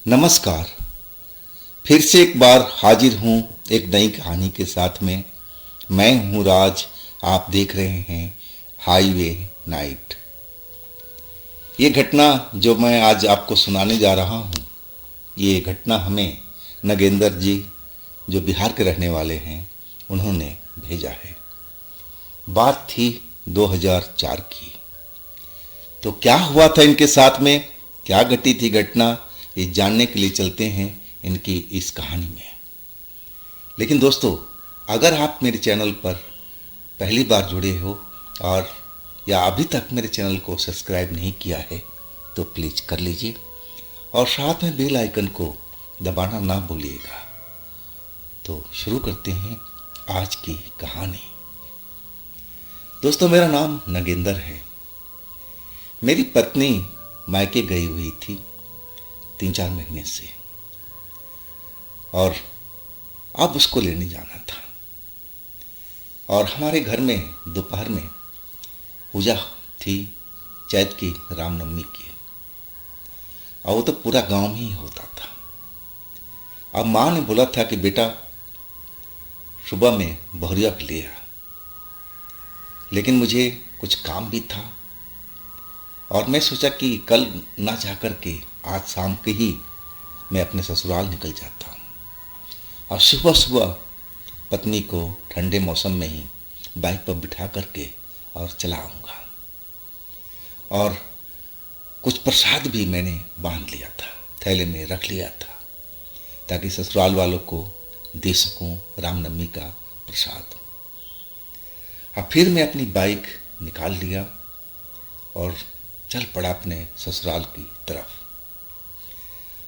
नमस्कार। फिर से एक बार हाजिर हूँ एक नई कहानी के साथ में। मैं हूँ राज। आप देख रहे हैं हाईवे नाइट। ये घटना जो मैं आज आपको सुनाने जा रहा हूँ, ये घटना हमें नगेंद्र जी, जो बिहार के रहने वाले हैं, उन्होंने भेजा है। बात थी 2004 की। तो क्या हुआ था इनके साथ में, क्या घटी थी घटना, ये जानने के लिए चलते हैं इनकी इस कहानी में। लेकिन दोस्तों, अगर आप मेरे चैनल पर पहली बार जुड़े हो और या अभी तक मेरे चैनल को सब्सक्राइब नहीं किया है तो प्लीज़ कर लीजिए और साथ में बेल आइकन को दबाना ना भूलिएगा। तो शुरू करते हैं आज की कहानी। दोस्तों, मेरा नाम नगेंद्र है। मेरी पत्नी मायके गई हुई थी 3-4 महीने से और अब उसको लेने जाना था। और हमारे घर में दोपहर में पूजा थी, चैत की रामनवमी की, और वो तो पूरा गांव में ही होता था। अब माँ ने बोला था कि बेटा सुबह में बहुरिया को ले आ, लेकिन मुझे कुछ काम भी था और मैं सोचा कि कल ना जाकर के आज शाम के ही मैं अपने ससुराल निकल जाता हूँ और सुबह सुबह पत्नी को ठंडे मौसम में ही बाइक पर बिठा करके और चला आऊँगा। और कुछ प्रसाद भी मैंने बांध लिया था, थैले में रख लिया था, ताकि ससुराल वालों को दे सकूँ रामनवमी का प्रसाद। अब फिर मैं अपनी बाइक निकाल लिया और चल पड़ा अपने ससुराल की तरफ।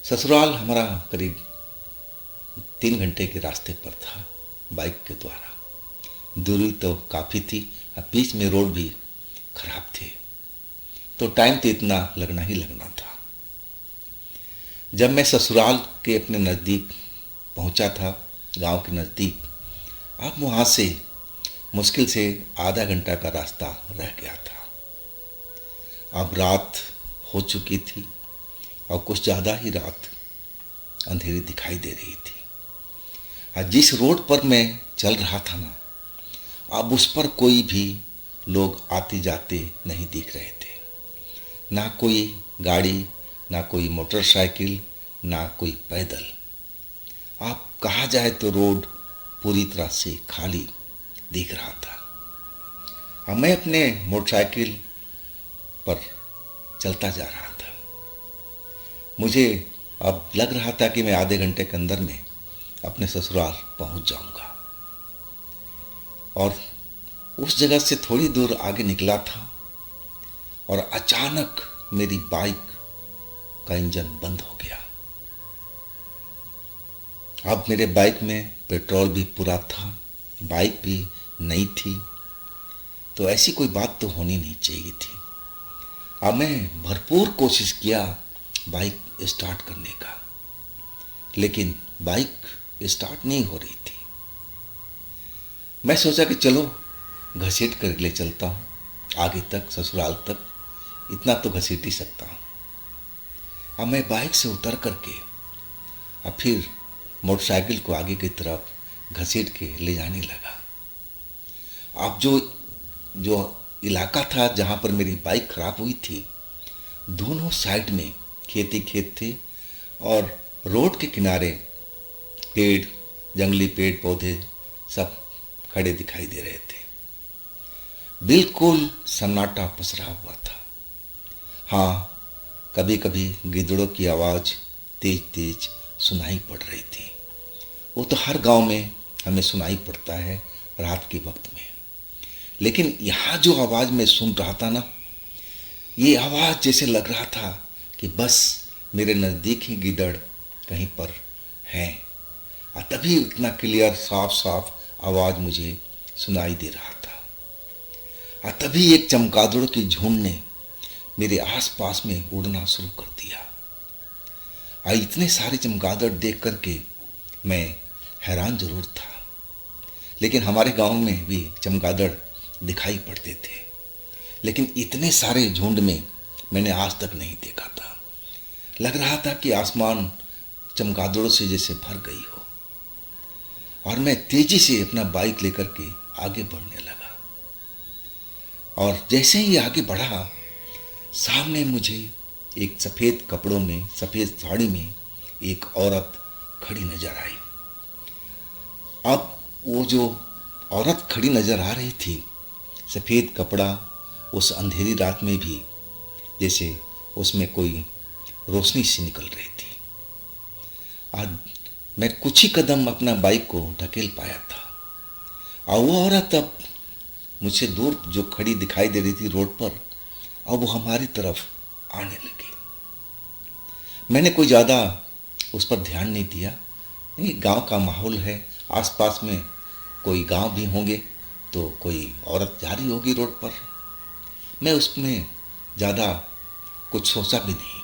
ससुराल हमारा करीब 3 घंटे के रास्ते पर था बाइक के द्वारा। दूरी तो काफ़ी थी, अब बीच में रोड भी खराब थे, तो टाइम तो इतना लगना ही लगना था। जब मैं ससुराल के अपने नज़दीक पहुंचा था, गांव के नज़दीक, अब वहाँ से मुश्किल से आधा घंटा का रास्ता रह गया था। अब रात हो चुकी थी और कुछ ज़्यादा ही रात अंधेरी दिखाई दे रही थी। और जिस रोड पर मैं चल रहा था ना, अब उस पर कोई भी लोग आते जाते नहीं दिख रहे थे। ना कोई गाड़ी, ना कोई मोटरसाइकिल, ना कोई पैदल। आप कहा जाए तो रोड पूरी तरह से खाली दिख रहा था। और मैं अपने मोटरसाइकिल पर चलता जा रहा था। मुझे अब लग रहा था कि मैं आधे घंटे के अंदर में अपने ससुराल पहुंच जाऊंगा। और उस जगह से थोड़ी दूर आगे निकला था और अचानक मेरी बाइक का इंजन बंद हो गया। अब मेरे बाइक में पेट्रोल भी पूरा था, बाइक भी नई थी, तो ऐसी कोई बात तो होनी नहीं चाहिए थी। अब मैं भरपूर कोशिश किया बाइक स्टार्ट करने का, लेकिन बाइक स्टार्ट नहीं हो रही थी। मैं सोचा कि चलो घसीट कर ले चलता हूँ आगे तक, ससुराल तक, इतना तो घसीट ही सकता हूँ। अब मैं बाइक से उतर करके अब फिर मोटरसाइकिल को आगे की तरफ घसीट के ले जाने लगा। अब जो इलाका था जहाँ पर मेरी बाइक खराब हुई थी, दोनों साइड में खेत ही खेत थे और रोड के किनारे पेड़, जंगली पेड़ पौधे सब खड़े दिखाई दे रहे थे। बिल्कुल सन्नाटा पसरा हुआ था। हाँ, कभी कभी गिद्धड़ों की आवाज़ तेज तेज सुनाई पड़ रही थी। वो तो हर गांव में हमें सुनाई पड़ता है रात के वक्त में, लेकिन यहाँ जो आवाज़ मैं सुन रहा था ना, ये आवाज़ जैसे लग रहा था कि बस मेरे नज़दीक ही गिद्धड़ कहीं पर हैं। और तभी इतना क्लियर साफ साफ आवाज़ मुझे सुनाई दे रहा था। और तभी एक चमगादड़ की झुंड ने मेरे आसपास में उड़ना शुरू कर दिया। और इतने सारे चमगादड़ देख करके मैं हैरान जरूर था, लेकिन हमारे गांव में भी चमगादड़ दिखाई पड़ते थे, लेकिन इतने सारे झुंड में मैंने आज तक नहीं देखा था। लग रहा था कि आसमान चमगादड़ों से जैसे भर गई हो, और मैं तेजी से अपना बाइक लेकर के आगे बढ़ने लगा। और जैसे ही आगे बढ़ा, सामने मुझे एक सफ़ेद कपड़ों में, सफ़ेद साड़ी में एक औरत खड़ी नजर आई। अब वो जो औरत खड़ी नजर आ रही थी, सफ़ेद कपड़ा, उस अंधेरी रात में भी जैसे उसमें कोई रोशनी सी निकल रही थी। आज मैं कुछ ही कदम अपना बाइक को ढकेल पाया था, और वो औरत अब मुझसे दूर जो खड़ी दिखाई दे रही थी रोड पर, अब वो हमारी तरफ आने लगी। मैंने कोई ज़्यादा उस पर ध्यान नहीं दिया। ये गांव का माहौल है, आसपास में कोई गांव भी होंगे तो कोई औरत जा रही होगी रोड पर। मैं उसमें ज़्यादा कुछ सोचा भी नहीं,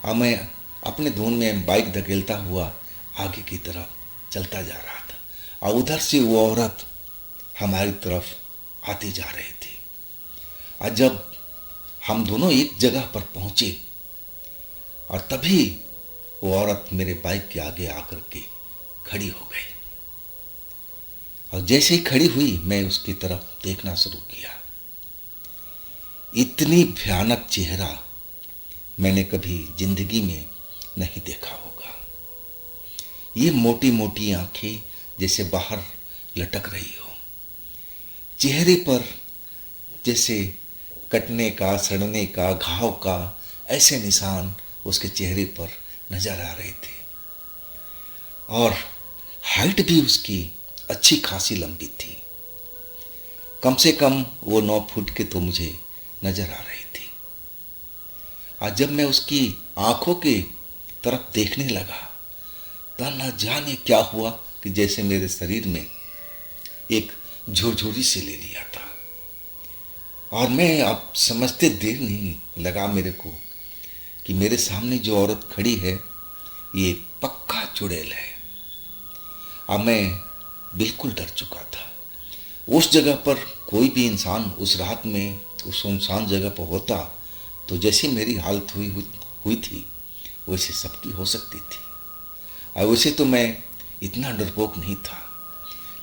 और मैं अपने धुन में बाइक धकेलता हुआ आगे की तरफ चलता जा रहा था, और उधर से वो औरत हमारी तरफ आती जा रही थी। और जब हम दोनों एक जगह पर पहुंचे, और तभी वो औरत मेरे बाइक के आगे आकर के खड़ी हो गई। और जैसे ही खड़ी हुई, मैं उसकी तरफ देखना शुरू किया। इतनी भयानक चेहरा मैंने कभी जिंदगी में नहीं देखा होगा। ये मोटी मोटी आंखें जैसे बाहर लटक रही हो, चेहरे पर जैसे कटने का, सड़ने का, घाव का ऐसे निशान उसके चेहरे पर नजर आ रहे थे। और हाइट भी उसकी अच्छी खासी लंबी थी, कम से कम वो 9 फुट के तो मुझे नजर आ रही थी। आज जब मैं उसकी आंखों के तरफ देखने लगा, तो न जाने क्या हुआ कि जैसे मेरे शरीर में एक झुरझुरी से ले लिया था। और मैं अब समझते देर नहीं लगा मेरे को कि मेरे सामने जो औरत खड़ी है ये पक्का चुड़ैल है। अब मैं बिल्कुल डर चुका था। उस जगह पर कोई भी इंसान उस रात में उस सुनसान जगह पर होता तो जैसी मेरी हालत हुई थी वैसे सबकी हो सकती थी। और वैसे तो मैं इतना डरपोक नहीं था,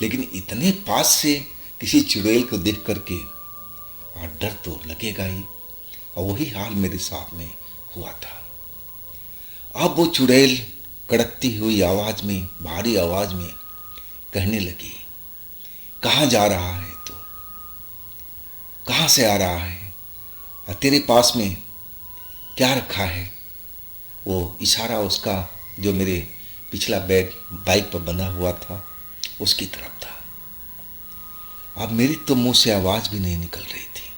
लेकिन इतने पास से किसी चुड़ैल को देख करके और डर तो लगेगा ही। और वही हाल मेरे साथ में हुआ था। अब वो चुड़ैल कड़कती हुई आवाज में, भारी आवाज में कहने लगी, कहाँ जा रहा है तू? कहाँ से आ रहा है? और तेरे पास में क्या रखा है? वो इशारा उसका जो मेरे पिछला बैग बाइक पर बंधा हुआ था उसकी तरफ था। अब मेरी तो मुंह से आवाज़ भी नहीं निकल रही थी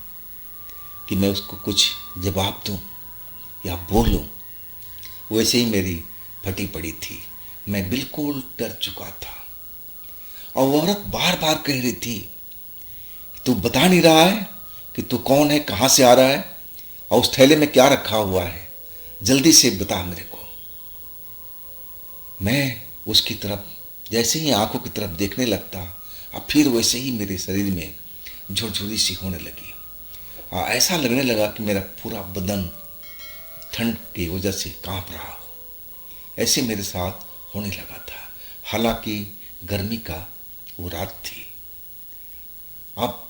कि मैं उसको कुछ जवाब दूं या बोलूं। वैसे ही मेरी फटी पड़ी थी, मैं बिल्कुल डर चुका था। और वो औरत बार बार कह रही थी, तू बता नहीं रहा है कि तू कौन है, कहाँ से आ रहा है, और उस थैले में क्या रखा हुआ है, जल्दी से बता मेरे को। मैं उसकी तरफ जैसे ही आंखों की तरफ देखने लगता, अब फिर वैसे ही मेरे शरीर में झुरझुरी सी होने लगी। और ऐसा लगने लगा कि मेरा पूरा बदन ठंड की वजह से कांप रहा हो, ऐसे मेरे साथ होने लगा था। हालांकि गर्मी का वो रात थी। अब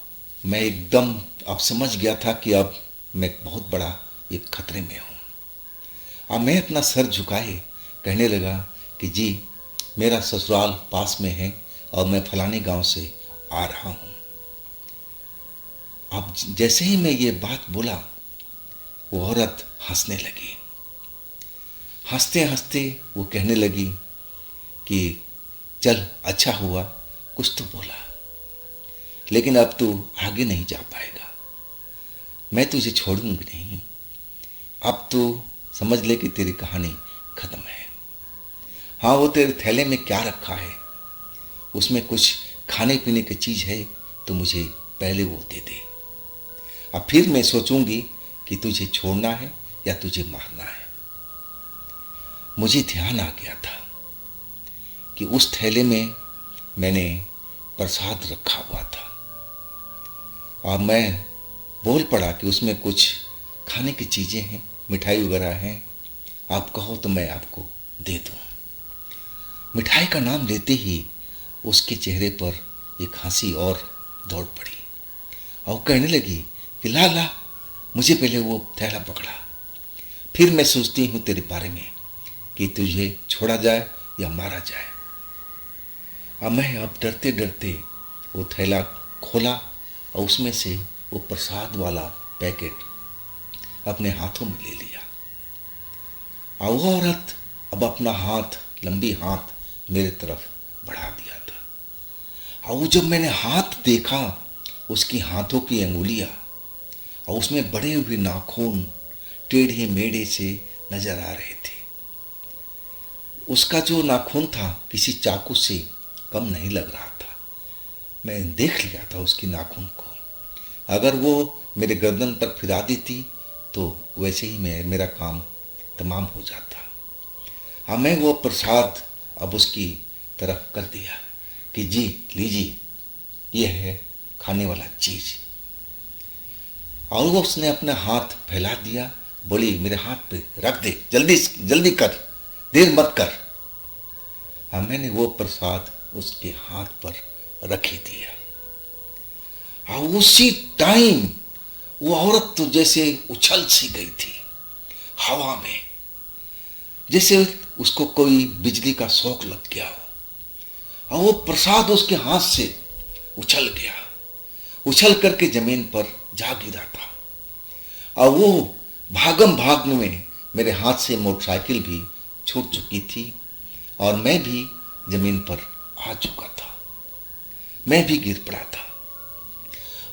मैं एकदम अब समझ गया था कि अब मैं बहुत बड़ा एक खतरे में हूँ। अब मैं अपना सर झुकाए कहने लगा कि जी मेरा ससुराल पास में है और मैं फलाने गांव से आ रहा हूँ। अब जैसे ही मैं ये बात बोला, वो औरत हंसने लगी। हंसते हंसते वो कहने लगी कि चल अच्छा हुआ कुछ तो बोला, लेकिन अब तू आगे नहीं जा पाएगा, मैं तुझे छोड़ूंगी नहीं। अब तू समझ ले कि तेरी कहानी खत्म है। हाँ, वो तेरे थैले में क्या रखा है, उसमें कुछ खाने पीने की चीज़ है तो मुझे पहले वो दे दे। अब फिर मैं सोचूंगी कि तुझे छोड़ना है या तुझे मारना है। मुझे ध्यान आ गया था कि उस थैले में मैंने प्रसाद रखा हुआ था, और मैं बोल पड़ा कि उसमें कुछ खाने की चीज़ें हैं, मिठाई वगैरह हैं, आप कहो तो मैं आपको दे दूँ। मिठाई का नाम लेते ही उसके चेहरे पर एक हंसी और दौड़ पड़ी और वो कहने लगी कि ला ला, मुझे पहले वो थैला पकड़ा। फिर मैं सोचती हूँ तेरे बारे में कि तुझे छोड़ा जाए या मारा जाए। अब मैं डरते डरते वो थैला खोला और उसमें से वो प्रसाद वाला पैकेट अपने हाथों में ले लिया। और वो औरत अब अपना हाथ, लंबी हाथ मेरे तरफ बढ़ा दिया था। और वो जब मैंने हाथ देखा, उसकी हाथों की अंगुलियां और उसमें बड़े हुए नाखून टेढ़े मेढ़े से नजर आ रहे थे। उसका जो नाखून था किसी चाकू से कम नहीं लग रहा था। मैं देख लिया था उसकी नाखून को। अगर वो मेरे गर्दन पर फिरा देती तो वैसे ही मेरा काम तमाम हो जाता। हाँ, मैं वो प्रसाद अब उसकी तरफ कर दिया कि जी लीजिए, ये है खाने वाला चीज। और वो उसने अपना हाथ फैला दिया, बोली मेरे हाथ पे रख दे, जल्दी जल्दी कर, देर मत कर। हाँ, मैंने वो प्रसाद उसके हाथ पर रख ही दिया। हाँ, उसी टाइम वो औरत तो जैसे उछल सी गई थी हवा में, जैसे उसको कोई बिजली का शॉक लग गया हो। और वो प्रसाद उसके हाथ से उछल गया, उछल करके जमीन पर जा गिरा था। और वो भागम भाग में मेरे हाथ से मोटरसाइकिल भी छूट चुकी थी और मैं भी जमीन पर आ चुका था, मैं भी गिर पड़ा था।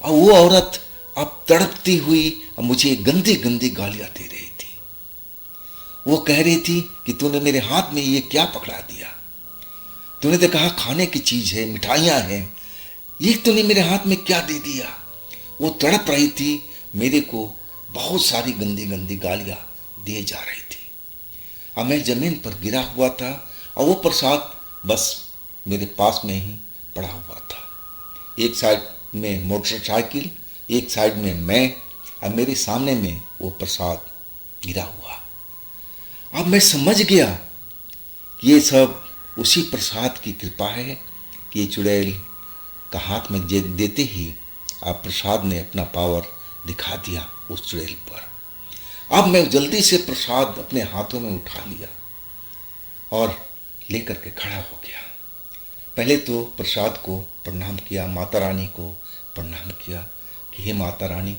और वो औरत अब तड़पती हुई मुझे गंदी गंदी गालियां दे रही थी। वो कह रही थी कि तूने मेरे हाथ में ये क्या पकड़ा दिया, तूने तो कहा खाने की चीज है, मिठाइयां हैं, ये तूने मेरे हाथ में क्या दे दिया। वो तड़प रही थी, मेरे को बहुत सारी गंदी गंदी गालियां दिए जा रही थी। अब मैं जमीन पर गिरा हुआ था और वो प्रसाद बस मेरे पास में ही पड़ा हुआ था। एक साइड में मोटरसाइकिल, एक साइड में मैं, अब मेरे सामने में वो प्रसाद गिरा हुआ। अब मैं समझ गया कि ये सब उसी प्रसाद की कृपा है कि ये चुड़ैल का हाथ में देते ही आप प्रसाद ने अपना पावर दिखा दिया उस चुड़ैल पर। अब मैं जल्दी से प्रसाद अपने हाथों में उठा लिया और लेकर के खड़ा हो गया। पहले तो प्रसाद को प्रणाम किया, माता रानी को प्रणाम किया कि हे माता रानी,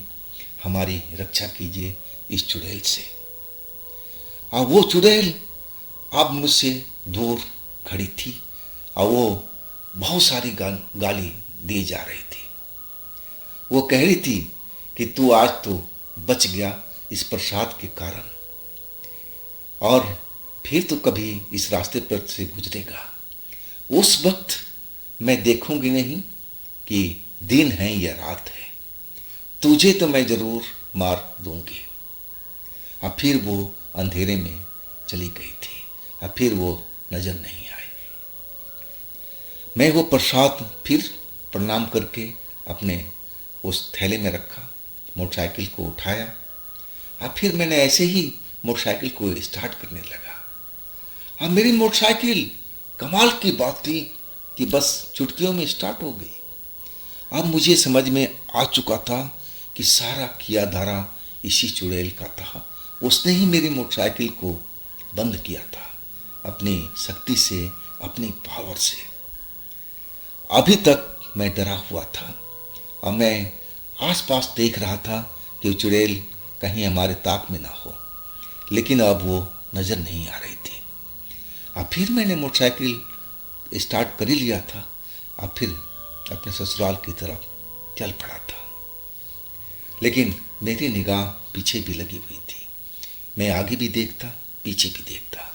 हमारी रक्षा कीजिए इस चुड़ैल से। और वो चुड़ैल अब मुझसे दूर खड़ी थी और वो बहुत सारी गाली दी जा रही थी। वो कह रही थी कि तू आज तो बच गया इस प्रसाद के कारण, और फिर तो कभी इस रास्ते पर से गुजरेगा। उस वक्त मैं देखूंगी नहीं कि दिन है या रात है, तुझे तो मैं जरूर मार दूंगी। अब फिर वो अंधेरे में चली गई थी, अब फिर वो नजर नहीं आई। मैं वो प्रसाद फिर प्रणाम करके अपने उस थैले में रखा, मोटरसाइकिल को उठाया। अब फिर मैंने ऐसे ही मोटरसाइकिल को स्टार्ट करने लगा। अब मेरी मोटरसाइकिल, कमाल की बात थी कि बस चुटकियों में स्टार्ट हो गई। अब मुझे समझ में आ चुका था कि सारा किया धारा इसी चुड़ैल का था। उसने ही मेरी मोटरसाइकिल को बंद किया था अपनी शक्ति से, अपनी पावर से। अभी तक मैं डरा हुआ था और मैं आसपास देख रहा था कि चुड़ैल कहीं हमारे ताक में ना हो, लेकिन अब वो नजर नहीं आ रही थी। अब फिर मैंने मोटरसाइकिल स्टार्ट कर ही लिया था। अब फिर अपने ससुराल की तरफ चल पड़ा था, लेकिन मेरी निगाह पीछे भी लगी हुई थी। मैं आगे भी देखता, पीछे भी देखता,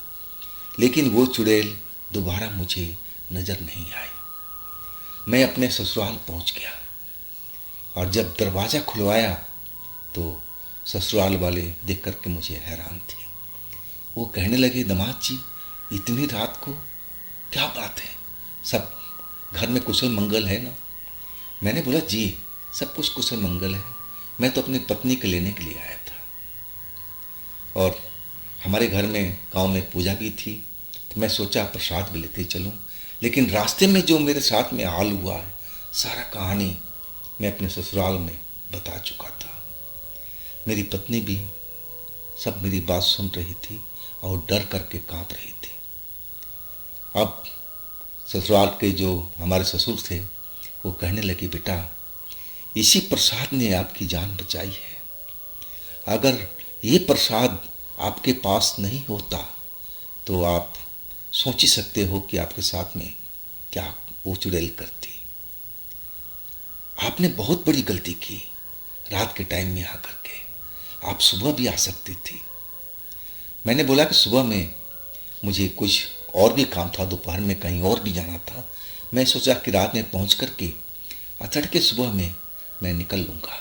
लेकिन वो चुड़ैल दोबारा मुझे नजर नहीं आई। मैं अपने ससुराल पहुंच गया और जब दरवाज़ा खुलवाया तो ससुराल वाले देख करके मुझे हैरान थे। वो कहने लगे, दामाद जी, इतनी रात को क्या बात है, सब घर में कुशल मंगल है ना? मैंने बोला, जी सब कुछ कुशल मंगल है, मैं तो अपनी पत्नी को लेने के लिए आया था और हमारे घर में गांव में पूजा भी थी तो मैं सोचा प्रसाद भी लेते चलूं, लेकिन रास्ते में जो मेरे साथ में हाल हुआ है, सारा कहानी मैं अपने ससुराल में बता चुका था। मेरी पत्नी भी सब मेरी बात सुन रही थी और डर करके कांप रही थी। अब ससुराल के जो हमारे ससुर थे वो कहने लगे, बेटा इसी प्रसाद ने आपकी जान बचाई है। अगर ये प्रसाद आपके पास नहीं होता तो आप सोच ही सकते हो कि आपके साथ में क्या वो चुड़ैल करती। आपने बहुत बड़ी गलती की रात के टाइम में आकर के, आप सुबह भी आ सकती थी। मैंने बोला कि सुबह में मुझे कुछ और भी काम था, दोपहर में कहीं और भी जाना था। मैं सोचा कि रात में पहुंच करके तड़के सुबह में मैं निकल लूँगा,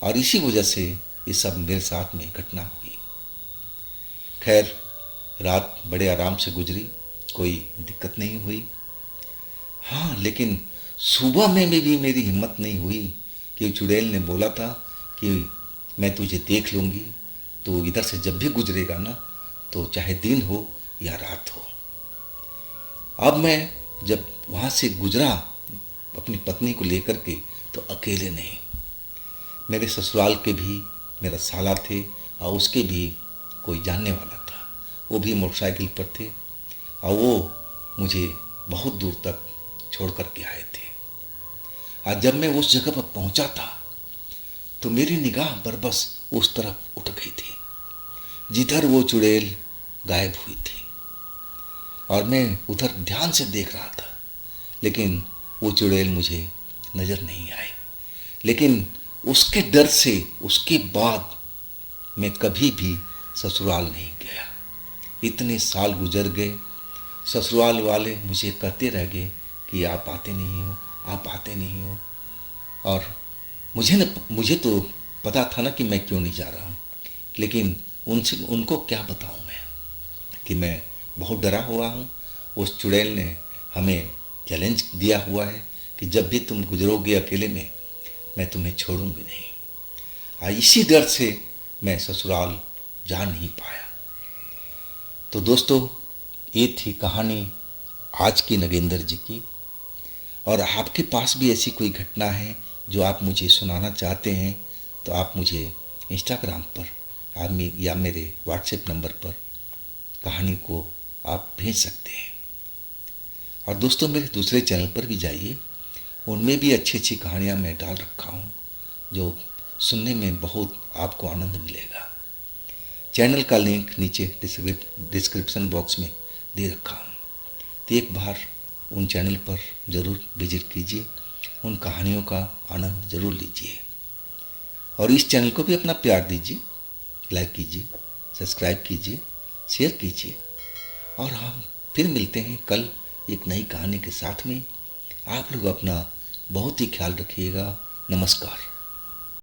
और इसी वजह से ये सब मेरे साथ में घटना हुई। खैर रात बड़े आराम से गुजरी, कोई दिक्कत नहीं हुई। हाँ, लेकिन सुबह में भी मेरी हिम्मत नहीं हुई कि चुड़ैल ने बोला था कि मैं तुझे देख लूँगी, तो इधर से जब भी गुजरेगा ना, तो चाहे दिन हो या रात हो। अब मैं जब वहाँ से गुजरा अपनी पत्नी को लेकर के, तो अकेले नहीं, मेरे ससुराल के भी मेरा साला थे और उसके भी कोई जानने वाला था, वो भी मोटरसाइकिल पर थे और वो मुझे बहुत दूर तक छोड़ कर के आए थे। और जब मैं उस जगह पर पहुंचा था तो मेरी निगाह बरबस उस तरफ उठ गई थी जिधर वो चुड़ैल गायब हुई थी, और मैं उधर ध्यान से देख रहा था, लेकिन वो चुड़ैल मुझे नज़र नहीं आई। लेकिन उसके डर से उसके बाद मैं कभी भी ससुराल नहीं गया। इतने साल गुजर गए, ससुराल वाले मुझे कहते रह गए कि आप आते नहीं हो, आप आते नहीं हो। और मुझे तो पता था ना कि मैं क्यों नहीं जा रहा हूँ, लेकिन उनको क्या बताऊँ मैं कि मैं बहुत डरा हुआ हूँ। उस चुड़ैल ने हमें चैलेंज दिया हुआ है कि जब भी तुम गुजरोगे अकेले में, मैं तुम्हें छोड़ूंगी नहीं। इसी डर से मैं ससुराल जा नहीं पाया। तो दोस्तों, ये थी कहानी आज की नगेंद्र जी की। और आपके पास भी ऐसी कोई घटना है जो आप मुझे सुनाना चाहते हैं, तो आप मुझे इंस्टाग्राम पर या मेरे व्हाट्सएप नंबर पर कहानी को आप भेज सकते हैं। और दोस्तों, मेरे दूसरे चैनल पर भी जाइए, उनमें भी अच्छी अच्छी कहानियाँ मैं डाल रखा हूँ जो सुनने में बहुत आपको आनंद मिलेगा। चैनल का लिंक नीचे डिस्क्रिप्शन बॉक्स में दे रखा हूँ, तो एक बार उन चैनल पर ज़रूर विजिट कीजिए, उन कहानियों का आनंद ज़रूर लीजिए। और इस चैनल को भी अपना प्यार दीजिए, लाइक कीजिए, सब्सक्राइब कीजिए, शेयर कीजिए। और हम फिर मिलते हैं कल एक नई कहानी के साथ में। आप लोग अपना बहुत ही ख्याल रखिएगा। नमस्कार।